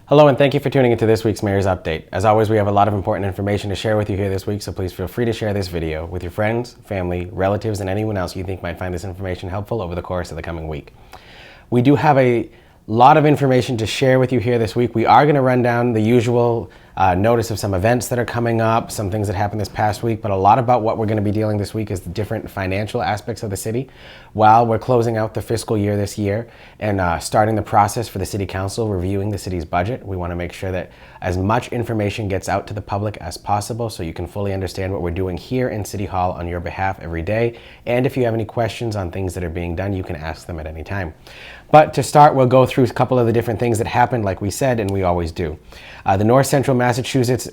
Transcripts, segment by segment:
Hello and thank you for tuning into this week's Mayor's Update. As always, we have a lot of important information to share with you here this week, so please feel free to share this video with your friends, family, relatives, and anyone else you think might find this information helpful over the course of the coming week. We do have a lot of information to share with you here this week. We are going to run down the usual notice of some events that are coming up, some things that happened this past week, but a lot about what we're going to be dealing this week is the different financial aspects of the city while we're closing out the fiscal year this year and starting the process for the City Council reviewing the city's budget. We want to make sure that as much information gets out to the public as possible so you can fully understand what we're doing here in City Hall on your behalf every day. And if you have any questions on things that are being done, you can ask them at any time. But to start, we'll go through a couple of the different things that happened, like we said, and we always do. The North Central Massachusetts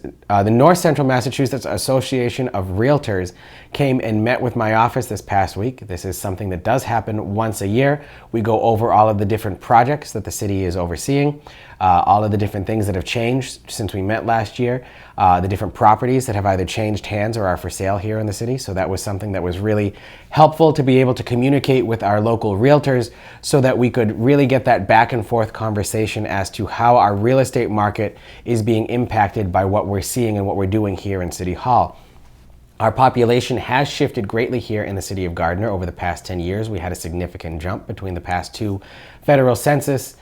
Association of Realtors came and met with my office this past week. This is something that does happen once a year. We go over all of the different projects that the city is overseeing, all of the different things that have changed since we met last year, the different properties that have either changed hands or are for sale here in the city. So that was something that was really helpful to be able to communicate with our local realtors so that we could really get that back and forth conversation as to how our real estate market is being impacted by what we're seeing and what we're doing here in City Hall. Our population has shifted greatly here in the city of Gardner over the past 10 years. We had a significant jump between the past two federal census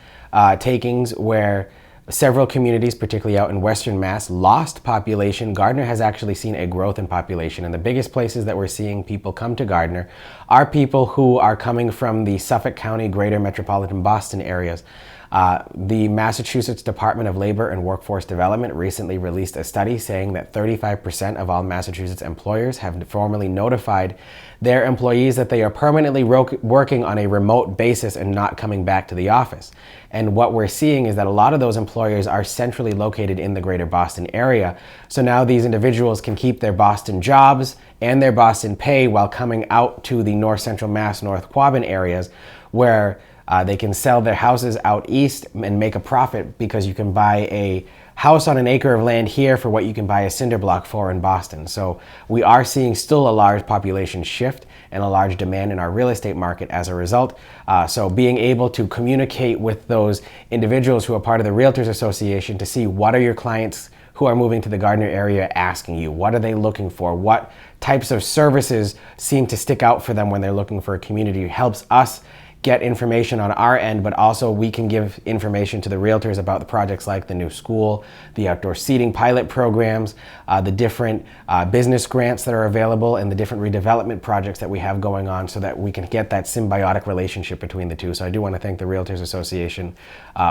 takings where several communities, particularly out in Western Mass, lost population. Gardner has actually seen a growth in population, and the biggest places that we're seeing people come to Gardner are people who are coming from the Suffolk County, Greater Metropolitan Boston areas. The Massachusetts Department of Labor and Workforce Development recently released a study saying that 35% of all Massachusetts employers have formally notified their employees that they are permanently working on a remote basis and not coming back to the office. And what we're seeing is that a lot of those employers are centrally located in the greater Boston area. So now these individuals can keep their Boston jobs and their Boston pay while coming out to the North Central Mass, North Quabbin areas where they can sell their houses out east and make a profit because you can buy a house on an acre of land here for what you can buy a cinder block for in Boston. So we are seeing still a large population shift and a large demand in our real estate market as a result. So being able to communicate with those individuals who are part of the Realtors Association to see what are your clients who are moving to the Gardner area asking you, what are they looking for, what types of services seem to stick out for them when they're looking for a community helps us get information on our end, but also we can give information to the realtors about the projects like the new school, the outdoor seating pilot programs, the different business grants that are available, and the different redevelopment projects that we have going on so that we can get that symbiotic relationship between the two. So I do want to thank the Realtors Association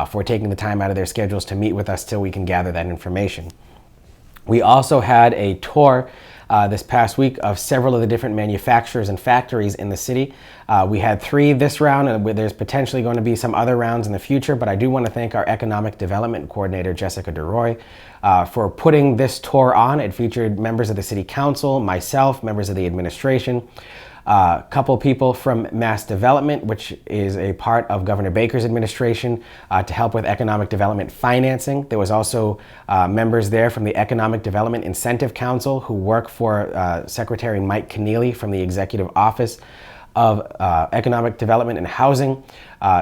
for taking the time out of their schedules to meet with us till we can gather that information. We also had a tour this past week of several of the different manufacturers and factories in the city. We had 3 this round, and there's potentially going to be some other rounds in the future, but I do want to thank our Economic Development Coordinator, Jessica DeRoy, for putting this tour on. It featured members of the City Council, myself, members of the administration, a couple people from Mass Development, which is a part of Governor Baker's administration, to help with economic development financing. There was also members there from the Economic Development Incentive Council who work for Secretary Mike Keneally from the Executive Office of Economic Development and Housing,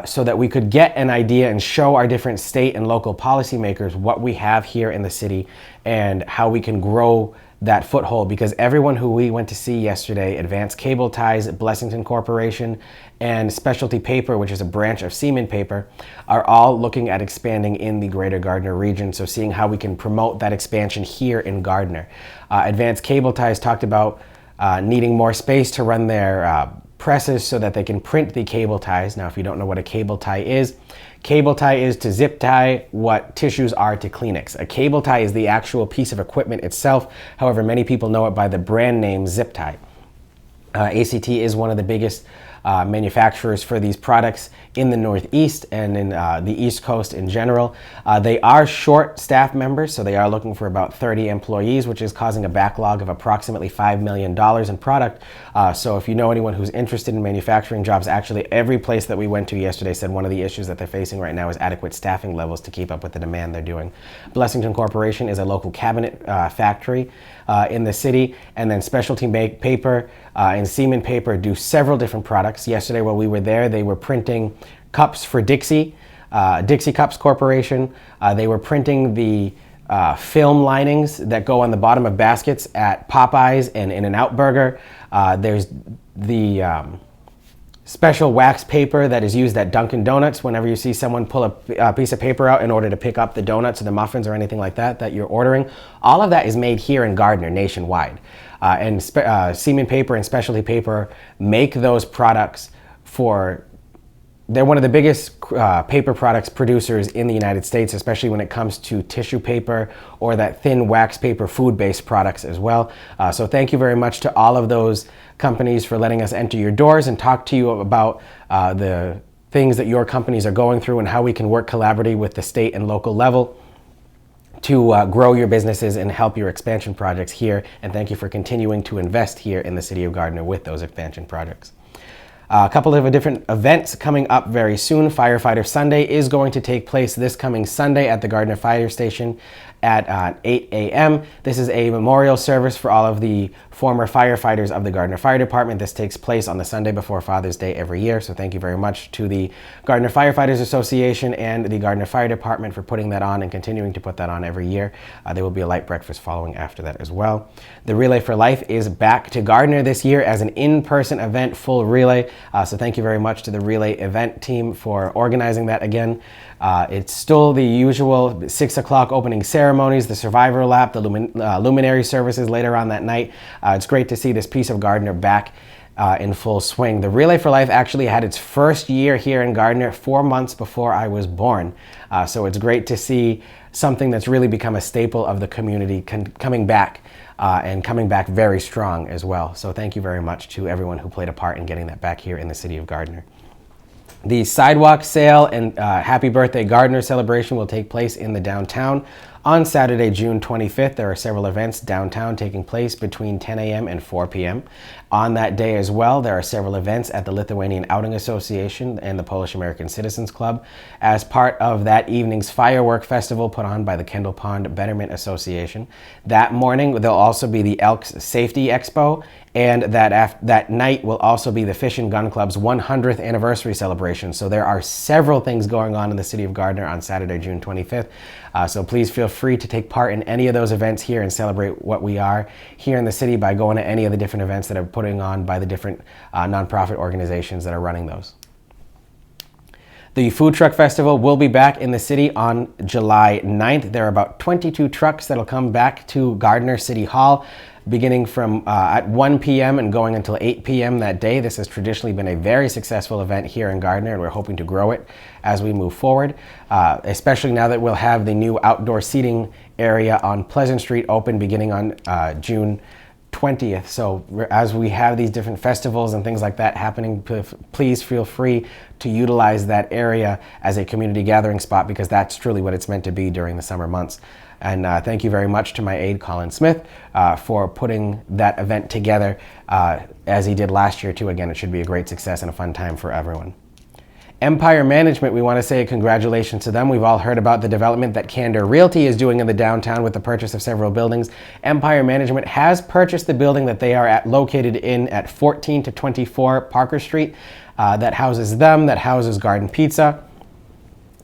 so that we could get an idea and show our different state and local policymakers what we have here in the city and how we can grow that foothold, because everyone who we went to see yesterday, Advanced Cable Ties, Blessington Corporation, and Specialty Paper, which is a branch of Seaman Paper, are all looking at expanding in the greater Gardner region. So seeing how we can promote that expansion here in Gardner. Advanced Cable Ties talked about needing more space to run their presses so that they can print the cable ties. Now, if you don't know what a cable tie is to zip tie what tissues are to Kleenex. A cable tie is the actual piece of equipment itself. However, many people know it by the brand name zip tie. ACT is one of the biggest manufacturers for these products in the Northeast and in the East Coast in general. They are short staff members, so they are looking for about 30 employees, which is causing a backlog of approximately $5 million in product. So if you know anyone who's interested in manufacturing jobs, actually every place that we went to yesterday said one of the issues that they're facing right now is adequate staffing levels to keep up with the demand they're doing. Blessington Corporation is a local cabinet factory in the city, and then Specialty Paper and Seaman Paper do several different products. Yesterday while we were there, they were printing cups for Dixie. Dixie Cups Corporation. They were printing the film linings that go on the bottom of baskets at Popeyes and In-N-Out Burger. There's the special wax paper that is used at Dunkin' Donuts whenever you see someone pull a piece of paper out in order to pick up the donuts or the muffins or anything like that you're ordering. All of that is made here in Gardner nationwide. And Seaman Paper and Specialty Paper make those products they're one of the biggest paper products producers in the United States, especially when it comes to tissue paper or that thin wax paper food-based products as well. So thank you very much to all of those companies for letting us enter your doors and talk to you about the things that your companies are going through and how we can work collaboratively with the state and local level to grow your businesses and help your expansion projects here. And thank you for continuing to invest here in the city of Gardner with those expansion projects. A couple of different events coming up very soon. Firefighter Sunday is going to take place this coming Sunday at the Gardner Fire Station at 8 a.m. This is a memorial service for all of the former firefighters of the Gardner Fire Department. This takes place on the Sunday before Father's Day every year. So thank you very much to the Gardner Firefighters Association and the Gardner Fire Department for putting that on and continuing to put that on every year. There will be a light breakfast following after that as well. The Relay for Life is back to Gardner this year as an in-person event, full relay. So thank you very much to the Relay event team for organizing that again. It's still the usual 6 o'clock opening ceremonies, the Survivor Lap, the luminary services later on that night. It's great to see this piece of Gardner back in full swing. The Relay for Life actually had its first year here in Gardner 4 months before I was born. So it's great to see something that's really become a staple of the community coming back and coming back very strong as well. So thank you very much to everyone who played a part in getting that back here in the city of Gardner. The Sidewalk Sale and Happy Birthday Gardner celebration will take place in the downtown on Saturday, June 25th. There are several events downtown taking place between 10 a.m. and 4 p.m. On that day as well, there are several events at the Lithuanian Outing Association and the Polish American Citizens Club as part of that evening's firework festival put on by the Kendall Pond Betterment Association. That morning, there'll also be the Elks Safety Expo, and that night will also be the Fish and Gun Club's 100th anniversary celebration. So there are several things going on in the city of Gardner on Saturday, June 25th. So please feel free to take part in any of those events here and celebrate what we are here in the city by going to any of the different events that are putting on by the different nonprofit organizations that are running those. The Food Truck Festival will be back in the city on July 9th. There are about 22 trucks that'll come back to Gardner City Hall beginning from at 1 p.m. and going until 8 p.m. that day. This has traditionally been a very successful event here in Gardner, and we're hoping to grow it as we move forward, especially now that we'll have the new outdoor seating area on Pleasant Street open beginning on June 20th. So as we have these different festivals and things like that happening, please feel free to utilize that area as a community gathering spot, because that's truly what it's meant to be during the summer months. And thank you very much to my aide, Colin Smith, for putting that event together as he did last year too. Again, it should be a great success and a fun time for everyone. Empire Management, we want to say congratulations to them. We've all heard about the development that Candor Realty is doing in the downtown with the purchase of several buildings. Empire Management has purchased the building that they are located in at 14 to 24 Parker Street. That houses them, that houses Garden Pizza,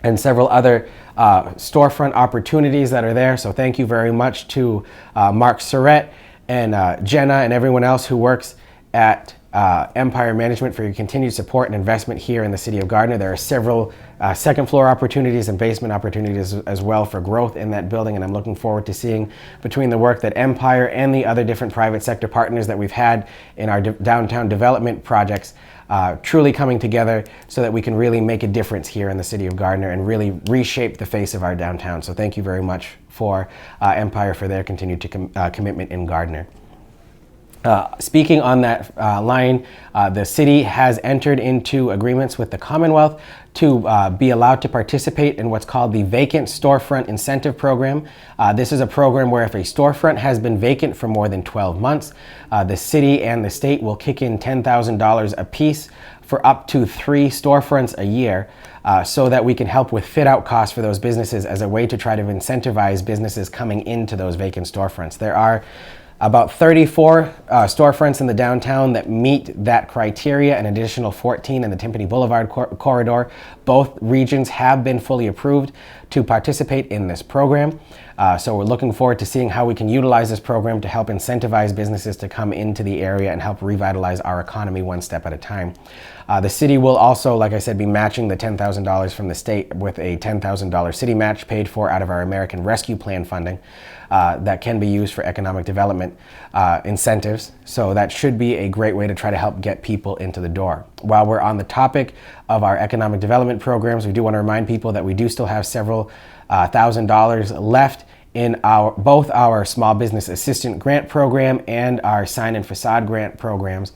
and several other storefront opportunities that are there. So thank you very much to Mark Surratt and Jenna and everyone else who works at Empire Management for your continued support and investment here in the city of Gardner. There are several second floor opportunities and basement opportunities as well for growth in that building, and I'm looking forward to seeing between the work that Empire and the other different private sector partners that we've had in our downtown development projects truly coming together so that we can really make a difference here in the city of Gardner and really reshape the face of our downtown. So thank you very much for Empire for their continued commitment in Gardner. Speaking on that line, the city has entered into agreements with the Commonwealth to be allowed to participate in what's called the Vacant Storefront Incentive Program. This is a program where if a storefront has been vacant for more than 12 months, the city and the state will kick in $10,000 apiece for up to 3 storefronts a year so that we can help with fit-out costs for those businesses as a way to try to incentivize businesses coming into those vacant storefronts. There are about 34 storefronts in the downtown that meet that criteria, an additional 14 in the Timpani Boulevard corridor. Both regions have been fully approved to participate in this program. So we're looking forward to seeing how we can utilize this program to help incentivize businesses to come into the area and help revitalize our economy one step at a time. The city will also, like I said, be matching the $10,000 from the state with a $10,000 city match paid for out of our American Rescue Plan funding that can be used for economic development incentives. So that should be a great way to try to help get people into the door. While we're on the topic of our economic development programs, we do want to remind people that we do still have several $1,000 left in both our Small Business Assistant Grant Program and our Sign and Facade Grant programs.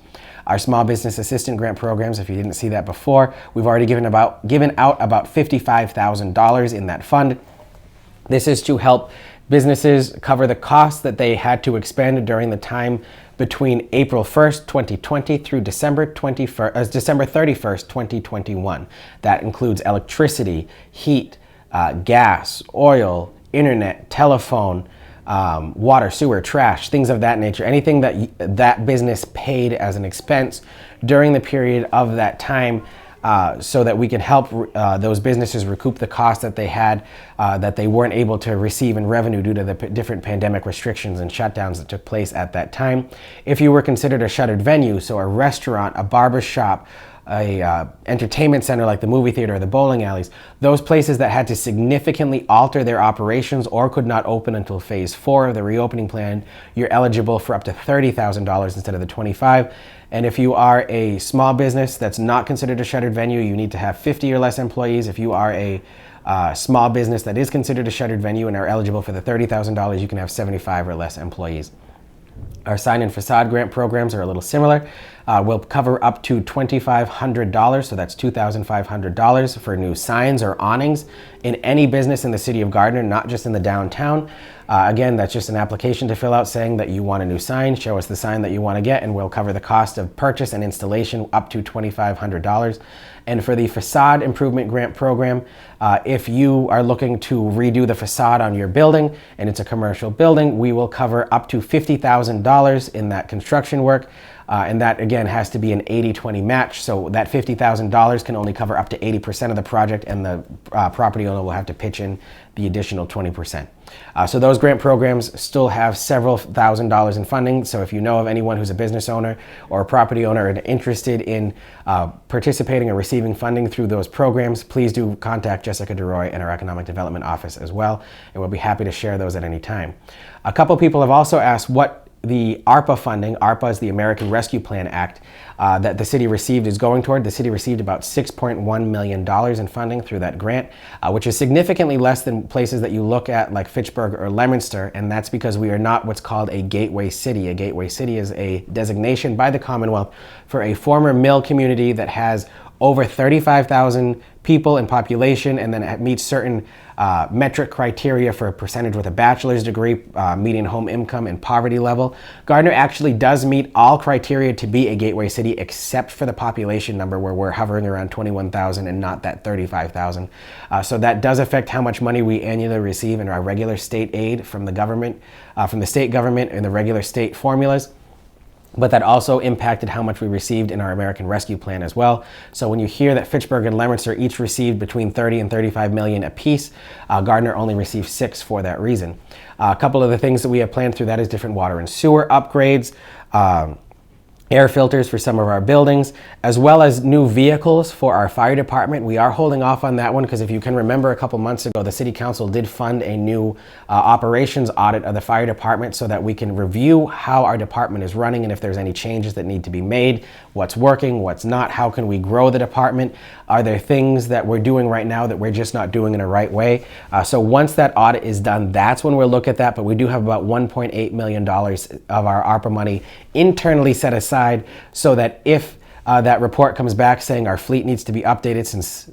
Our Small Business Assistant Grant programs, if you didn't see that before, we've already given out about $55,000 in that fund. This is to help businesses cover the costs that they had to expend during the time between April 1st, 2020 through December 31st, 2021. That includes electricity, heat, gas, oil, internet, telephone, water, sewer, trash, things of that nature. Anything that business paid as an expense during the period of that time, so that we can help those businesses recoup the costs that they had that they weren't able to receive in revenue due to the different pandemic restrictions and shutdowns that took place at that time. If you were considered a shuttered venue, so a restaurant, a barber shop, a entertainment center like the movie theater or the bowling alleys, those places that had to significantly alter their operations or could not open until phase 4 of the reopening plan, you're eligible for up to $30,000 instead of the $25,000. And if you are a small business that's not considered a shuttered venue, you need to have 50 or less employees. If you are a small business that is considered a shuttered venue and are eligible for the $30,000, you can have 75 or less employees. Our sign and facade grant programs are a little similar. We'll cover up to $2,500, so that's $2,500 for new signs or awnings in any business in the city of Gardner, not just in the downtown. Again, that's just an application to fill out saying that you want a new sign. Show us the sign that you want to get, and we'll cover the cost of purchase and installation up to $2,500. And for the facade improvement grant program, if you are looking to redo the facade on your building and it's a commercial building, we will cover up to $50,000 in that construction work. And that, again, has to be an 80-20 match. So that $50,000 can only cover up to 80% of the project, and the property owner will have to pitch in the additional 20%. So those grant programs still have several $1,000s in funding. So if you know of anyone who's a business owner or a property owner and interested in participating or receiving funding through those programs, please do contact Jessica DeRoy in our Economic Development Office as well, and we'll be happy to share those at any time. A couple people have also asked what the ARPA funding, ARPA is the American Rescue Plan Act, that the city received is going toward. The city received about $6.1 million in funding through that grant, which is significantly less than places that you look at like Fitchburg or Leominster, and that's because we are not what's called a gateway city. A gateway city is a designation by the Commonwealth for a former mill community that has over 35,000 people in population, and then it meets certain metric criteria for a percentage with a bachelor's degree, median home income, and poverty level. Gardner actually does meet all criteria to be a gateway city except for the population number, where we're hovering around 21,000 and not that 35,000. So that does affect how much money we annually receive in our regular state aid from the government, from the state government and the regular state formulas. But that also impacted how much we received in our American Rescue Plan as well. So when you hear that Fitchburg and Leominster each received between 30 and 35 million apiece, Gardner only received 6 for that reason. A couple of the things that we have planned through that is different water and sewer upgrades, air filters for some of our buildings, as well as new vehicles for our fire department. We are holding off on that one because if you can remember, a couple months ago, the City Council did fund a new operations audit of the fire department so that we can review how our department is running and if there's any changes that need to be made, what's working, what's not, how can we grow the department, are there things that we're doing right now that we're just not doing in the right way. So once that audit is done, that's when we'll look at that, but we do have about $1.8 million of our ARPA money internally set aside so that if that report comes back saying our fleet needs to be updated, since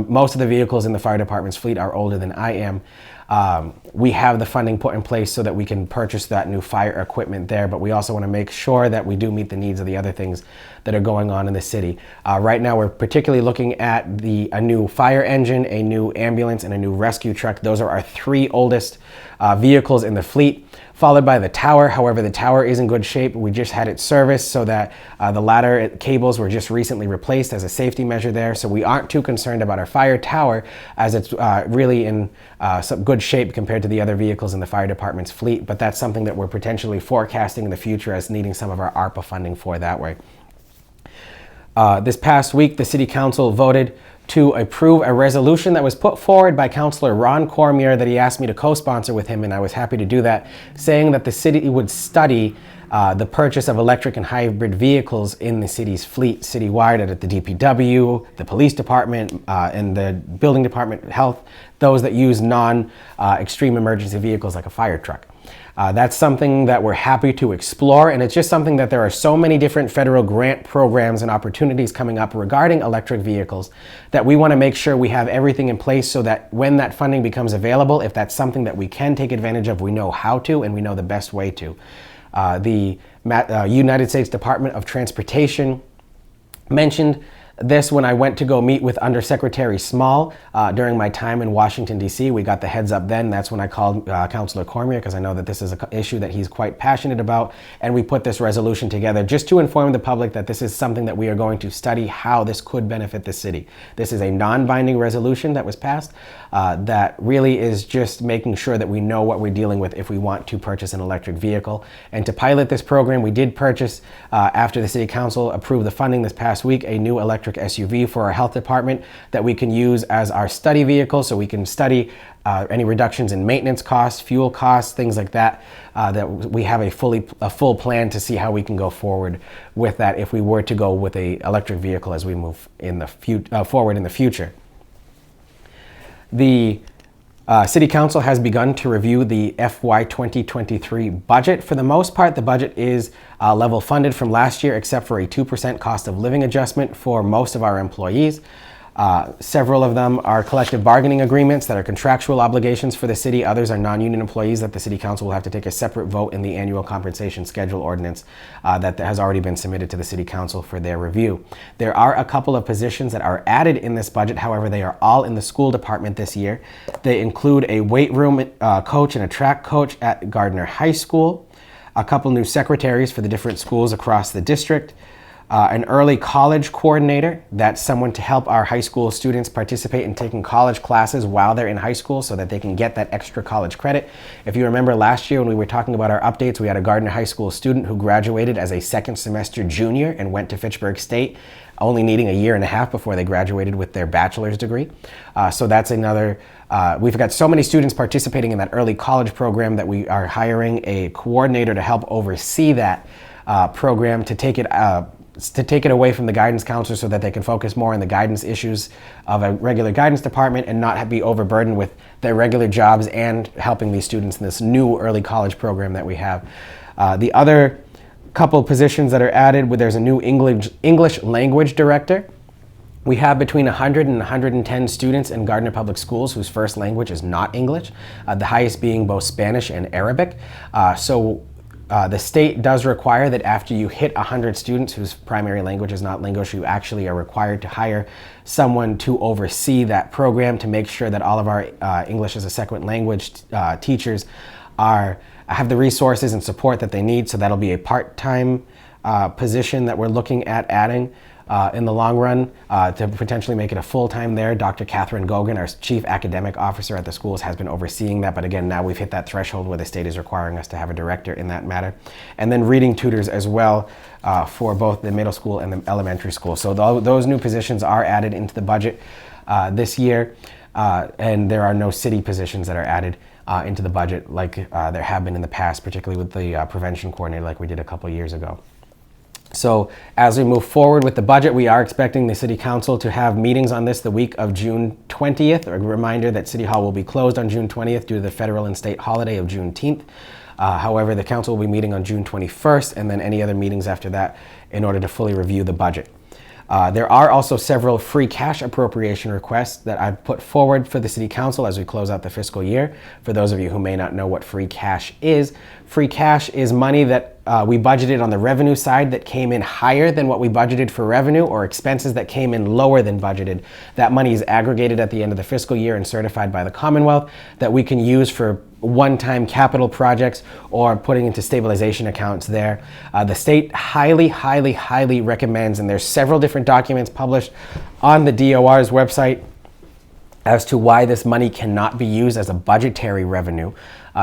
most of the vehicles in the fire department's fleet are older than I am, we have the funding put in place so that we can purchase that new fire equipment there, but we also want to make sure that we do meet the needs of the other things that are going on in the city. Right now, we're particularly looking at a new fire engine, a new ambulance, and a new rescue truck. Those are our 3 oldest vehicles in the fleet, followed by the tower. However, the tower is in good shape. We just had it serviced so that the ladder cables were just recently replaced as a safety measure there. So we aren't too concerned about our fire tower, as it's really in some good shape compared to the other vehicles in the fire department's fleet. But that's something that we're potentially forecasting in the future as needing some of our ARPA funding for that way. This past week, the City Council voted to approve a resolution that was put forward by Councillor Ron Cormier that he asked me to co-sponsor with him, and I was happy to do that, saying that the city would study the purchase of electric and hybrid vehicles in the city's fleet citywide at the DPW, the police department, and the building department, health, those that use non-extreme emergency vehicles like a fire truck. That's something that we're happy to explore, and it's just something that there are so many different federal grant programs and opportunities coming up regarding electric vehicles that we want to make sure we have everything in place so that when that funding becomes available, if that's something that we can take advantage of, we know how to and we know the best way to. The United States Department of Transportation mentioned this when I went to go meet with Undersecretary Small during my time in Washington, D.C. We got the heads up then. That's when I called Councillor Cormier, because I know that this is an issue that he's quite passionate about. And we put this resolution together just to inform the public that this is something that we are going to study how this could benefit the city. This is a non-binding resolution that was passed that really is just making sure that we know what we're dealing with if we want to purchase an electric vehicle. And to pilot this program, we did purchase, after the City Council approved the funding this past week, a new electric SUV for our health department that we can use as our study vehicle, so we can study any reductions in maintenance costs, fuel costs, things like that, that we have a full plan to see how we can go forward with that if we were to go with a electric vehicle as we move in the forward in the future. The City Council has begun to review the FY 2023 budget. For the most part, the budget is level funded from last year, except for a 2% cost of living adjustment for most of our employees. Several of them are collective bargaining agreements that are contractual obligations for the city. Others are non-union employees that the City Council will have to take a separate vote in the annual compensation schedule ordinance that has already been submitted to the City Council for their review. There are a couple of positions that are added in this budget. However, they are all in the school department this year. They include a weight room coach and a track coach at Gardner High School, a couple new secretaries for the different schools across the district, an early college coordinator, that's someone to help our high school students participate in taking college classes while they're in high school so that they can get that extra college credit. If you remember last year when we were talking about our updates, we had a Gardner High School student who graduated as a second semester junior and went to Fitchburg State, only needing a year and a half before they graduated with their bachelor's degree. So that's another, we've got so many students participating in that early college program that we are hiring a coordinator to help oversee that program to take it away from the guidance counselor so that they can focus more on the guidance issues of a regular guidance department and not be overburdened with their regular jobs and helping these students in this new early college program that we have. The other couple positions that are added, there's a new English language director. We have between 100 and 110 students in Gardner Public Schools whose first language is not English, the highest being both Spanish and Arabic. The state does require that after you hit 100 students whose primary language is not English, you actually are required to hire someone to oversee that program to make sure that all of our English as a second language teachers have the resources and support that they need. So that'll be a part-time position that we're looking at adding in the long run to potentially make it a full-time there. Dr. Catherine Gogan, our Chief Academic Officer at the schools, has been overseeing that. But again, now we've hit that threshold where the state is requiring us to have a director in that matter. And then reading tutors as well for both the middle school and the elementary school. So those new positions are added into the budget this year. And there are no city positions that are added into the budget like there have been in the past, particularly with the prevention coordinator like we did a couple years ago. So as we move forward with the budget, we are expecting the City Council to have meetings on this the week of June 20th. A reminder that City Hall will be closed on June 20th due to the federal and state holiday of Juneteenth. However, the council will be meeting on June 21st and then any other meetings after that in order to fully review the budget. There are also several free cash appropriation requests that I've put forward for the City Council as we close out the fiscal year. For those of you who may not know what free cash is money that we budgeted on the revenue side that came in higher than what we budgeted for revenue, or expenses that came in lower than budgeted. That money is aggregated at the end of the fiscal year and certified by the Commonwealth that we can use for one-time capital projects or putting into stabilization accounts there. The state highly recommends, and there's several different documents published on the DOR's website as to why this money cannot be used as a budgetary revenue.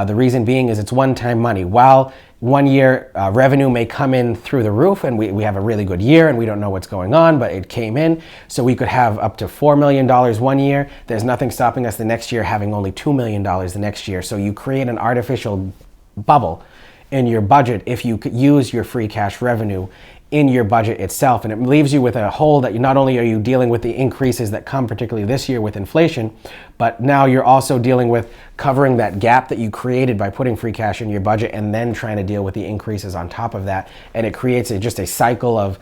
The reason being is it's one-time money. While one year revenue may come in through the roof and we have a really good year and we don't know what's going on, but it came in. So we could have up to $4 million one year. There's nothing stopping us the next year having only $2 million the next year. So you create an artificial bubble in your budget if you could use your free cash revenue in your budget itself, and it leaves you with a hole that not only are you dealing with the increases that come particularly this year with inflation, but now you're also dealing with covering that gap that you created by putting free cash in your budget and then trying to deal with the increases on top of that. And it creates just a cycle of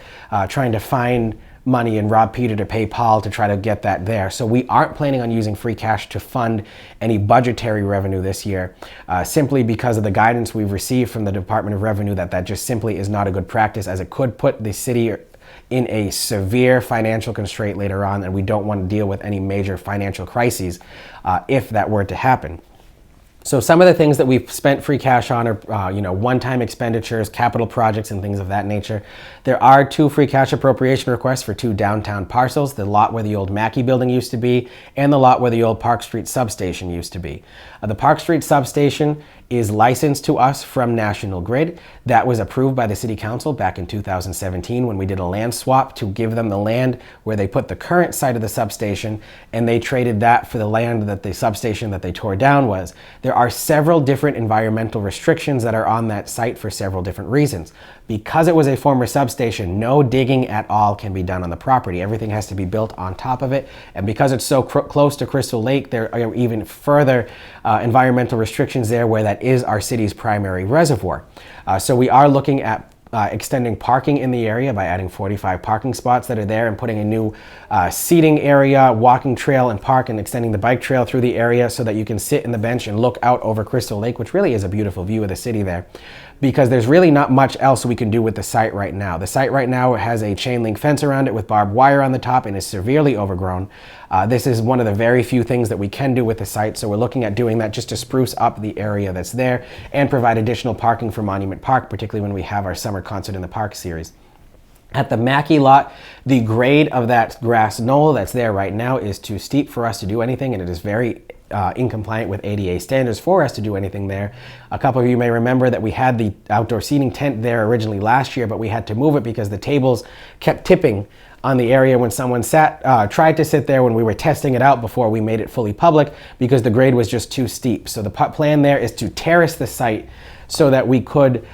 trying to find money and rob Peter to pay Paul to try to get that there. So we aren't planning on using free cash to fund any budgetary revenue this year, simply because of the guidance we've received from the Department of Revenue that just simply is not a good practice, as it could put the city in a severe financial constraint later on, and we don't want to deal with any major financial crises if that were to happen. So some of the things that we've spent free cash on are, one-time expenditures, capital projects, and things of that nature. There are 2 free cash appropriation requests for 2 downtown parcels, the lot where the old Mackey building used to be and the lot where the old Park Street substation used to be. The Park Street substation is licensed to us from National Grid. That was approved by the City Council back in 2017 when we did a land swap to give them the land where they put the current site of the substation, and they traded that for the land that the substation that they tore down was. There are several different environmental restrictions that are on that site for several different reasons. Because it was a former substation, no digging at all can be done on the property. Everything has to be built on top of it. And because it's so close to Crystal Lake, there are even further environmental restrictions there where that is our city's primary reservoir. So we are looking at extending parking in the area by adding 45 parking spots that are there and putting a new seating area, walking trail and park, and extending the bike trail through the area so that you can sit in the bench and look out over Crystal Lake, which really is a beautiful view of the city there. Because there's really not much else we can do with the site right now. The site right now has a chain link fence around it with barbed wire on the top and is severely overgrown. This is one of the very few things that we can do with the site, so we're looking at doing that just to spruce up the area that's there and provide additional parking for Monument Park, particularly when we have our Summer Concert in the Park series. At the Mackey lot, the grade of that grass knoll that's there right now is too steep for us to do anything, and it is very incompliant with ADA standards for us to do anything there. A couple of you may remember that we had the outdoor seating tent there originally last year, but we had to move it because the tables kept tipping on the area when someone tried to sit there when we were testing it out before we made it fully public, because the grade was just too steep. So the plan there is to terrace the site so that we could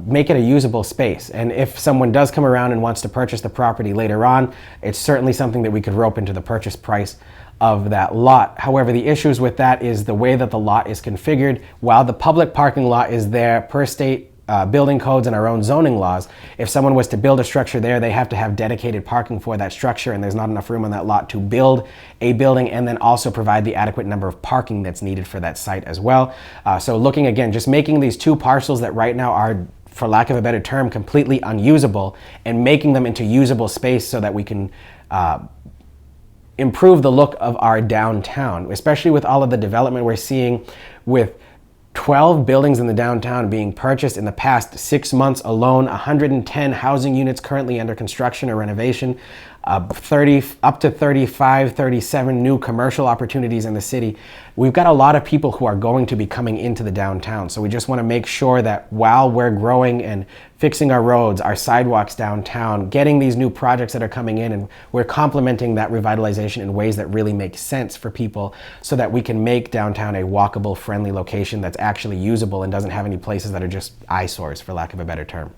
make it a usable space. And if someone does come around and wants to purchase the property later on, it's certainly something that we could rope into the purchase price of that lot. However, the issues with that is the way that the lot is configured. While the public parking lot is there per state building codes and our own zoning laws, if someone was to build a structure there, they have to have dedicated parking for that structure, and there's not enough room on that lot to build a building and then also provide the adequate number of parking that's needed for that site as well. So looking again, just making these 2 parcels that right now are, for lack of a better term, completely unusable, and making them into usable space so that we can improve the look of our downtown, especially with all of the development we're seeing, with 12 buildings in the downtown being purchased in the past 6 months alone, 110 housing units currently under construction or renovation, up to 35, 37 new commercial opportunities in the city. We've got a lot of people who are going to be coming into the downtown. So we just want to make sure that while we're growing and fixing our roads, our sidewalks downtown, getting these new projects that are coming in, and we're complementing that revitalization in ways that really make sense for people so that we can make downtown a walkable, friendly location that's actually usable and doesn't have any places that are just eyesores, for lack of a better term.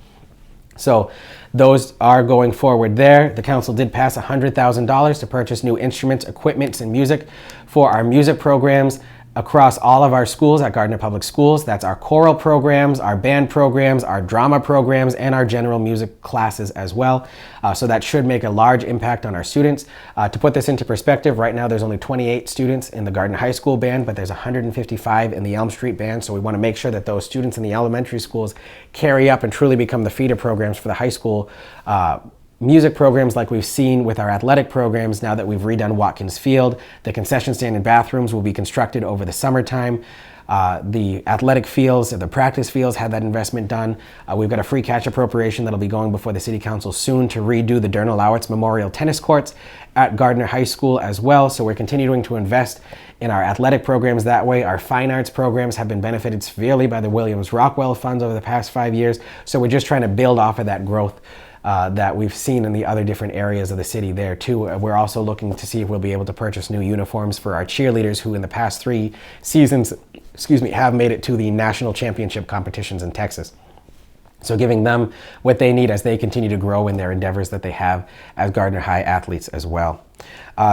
So those are going forward there. The council did pass $100,000 to purchase new instruments, equipment, and music for our music programs across all of our schools at Gardner Public Schools. That's our choral programs, our band programs, our drama programs, and our general music classes as well. So that should make a large impact on our students. To put this into perspective, right now there's only 28 students in the Gardner High School band, but there's 155 in the Elm Street band. So we want to make sure that those students in the elementary schools carry up and truly become the feeder programs for the high school music programs, like we've seen with our athletic programs now that we've redone Watkins Field. The concession stand and bathrooms will be constructed over the summertime. The athletic fields, the practice fields had that investment done. We've got a free cash appropriation that'll be going before the City Council soon to redo the Dernal Lowitz Memorial Tennis Courts at Gardner High School as well. So we're continuing to invest in our athletic programs that way. Our fine arts programs have been benefited severely by the Williams Rockwell funds over the past 5 years. So we're just trying to build off of that growth that we've seen in the other different areas of the city there too. We're also looking to see if we'll be able to purchase new uniforms for our cheerleaders who in the past 3 seasons, have made it to the national championship competitions in Texas. So giving them what they need as they continue to grow in their endeavors that they have as Gardner High athletes as well.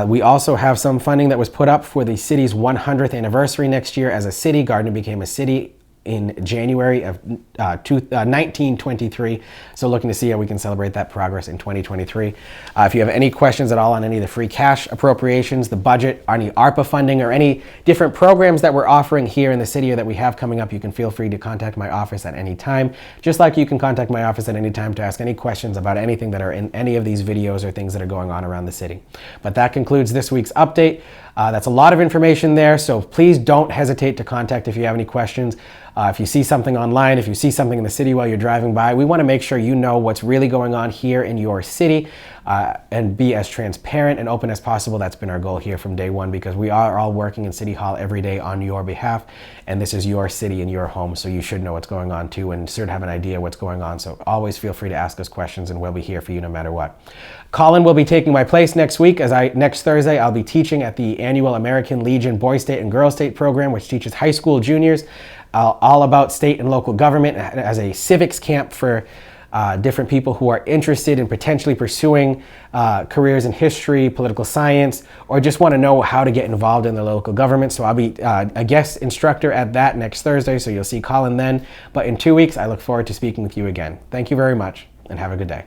We also have some funding that was put up for the city's 100th anniversary next year. As a city, Gardner became a city in January of 1923. So looking to see how we can celebrate that progress in 2023. If you have any questions at all on any of the free cash appropriations, the budget, any ARPA funding, or any different programs that we're offering here in the city or that we have coming up, you can feel free to contact my office at any time. Just like you can contact my office at any time to ask any questions about anything that are in any of these videos or things that are going on around the city. But that concludes this week's update. That's a lot of information there, so please don't hesitate to contact if you have any questions. If you see something online, if you see something in the city while you're driving by, we want to make sure you know what's really going on here in your city and be as transparent and open as possible. That's been our goal here from day one, because we are all working in City Hall every day on your behalf, and this is your city and your home, so you should know what's going on too and sort of have an idea what's going on. So always feel free to ask us questions and we'll be here for you no matter what. Colin will be taking my place next week. Next Thursday, I'll be teaching at the annual American Legion Boy State and Girl State program, which teaches high school juniors all about state and local government as a civics camp for different people who are interested in potentially pursuing careers in history, political science, or just want to know how to get involved in the local government. So I'll be a guest instructor at that next Thursday, so you'll see Colin then. But in 2 weeks, I look forward to speaking with you again. Thank you very much, and have a good day.